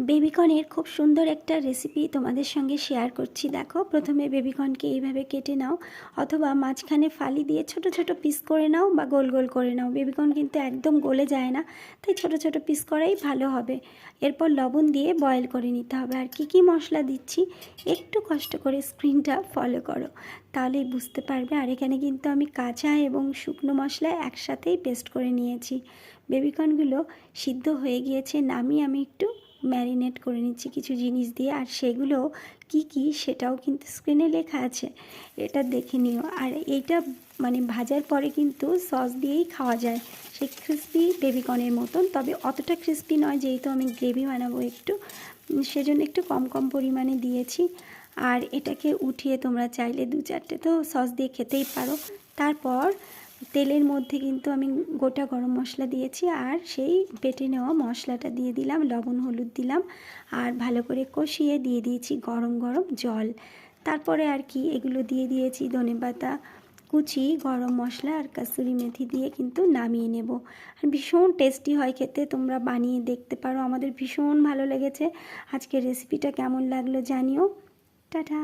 বেবিকর্নের খুব সুন্দর একটা রেসিপি তোমাদের সঙ্গে শেয়ার করছি। দেখো, প্রথমে বেবিকর্নকে এইভাবে কেটে নাও, অথবা মাঝখানে ফালি দিয়ে ছোট ছোট পিস করে নাও বা গোল গোল করে নাও। বেবিকর্ন কিন্তু একদম গলে যায় না, তাই ছোট ছোট পিস করাই ভালো হবে। এরপর লবণ দিয়ে বয়েল করে নিতে হবে। আর কি কি মশলা দিচ্ছি একটু কষ্ট করে স্ক্রিনটা ফলো করো, তাহলেই বুঝতে পারবে। আর এখানে কিন্তু আমি কাঁচা এবং শুকনো মশলা একসাথেই পেস্ট করে নিয়েছি। বেবিকর্নগুলো সিদ্ধ হয়ে গিয়েছে, নামিয়ে আমি একটু ম্যারিনেট করে নিচ্ছি কিছু জিনিস দিয়ে। আর সেগুলো কি কি সেটাও কিন্তু স্ক্রিনে লেখা আছে, এটা দেখে নিও। আর এইটা মানে ভাজার পরে কিন্তু সস দিয়েই খাওয়া যায়, সেই ক্রিস্পি বেবিকর্নের মতন, তবে অতটা ক্রিস্পি নয়, যেহেতু আমি গ্রেভি বানাবো একটু, সেজন্য একটু কম কম পরিমাণে দিয়েছি। আর এটাকে উঠিয়ে তোমরা চাইলে 2-4টে তো সস দিয়ে খেতেই পারো। তারপর তেলের মধ্যে কিন্তু আমি গোটা গরম মশলা দিয়েছি, আর সেই বেটে নেওয়া মশলাটা দিয়ে দিলাম, লবণ হলুদ দিলাম, আর ভালো করে কষিয়ে দিয়ে দিয়েছি গরম গরম জল। তারপরে আর কি এগুলো দিয়ে দিয়েছি ধনেপাতা কুচি, গরম মশলা আর কাসুরি মেথি দিয়ে কিন্তু নামিয়ে নেব। আর ভীষণ টেস্টি হয় খেতে, তোমরা বানিয়ে দেখতে পারো। আমাদের ভীষণ ভালো লেগেছে। আজকের রেসিপিটা কেমন লাগলো জানিও। টাটা।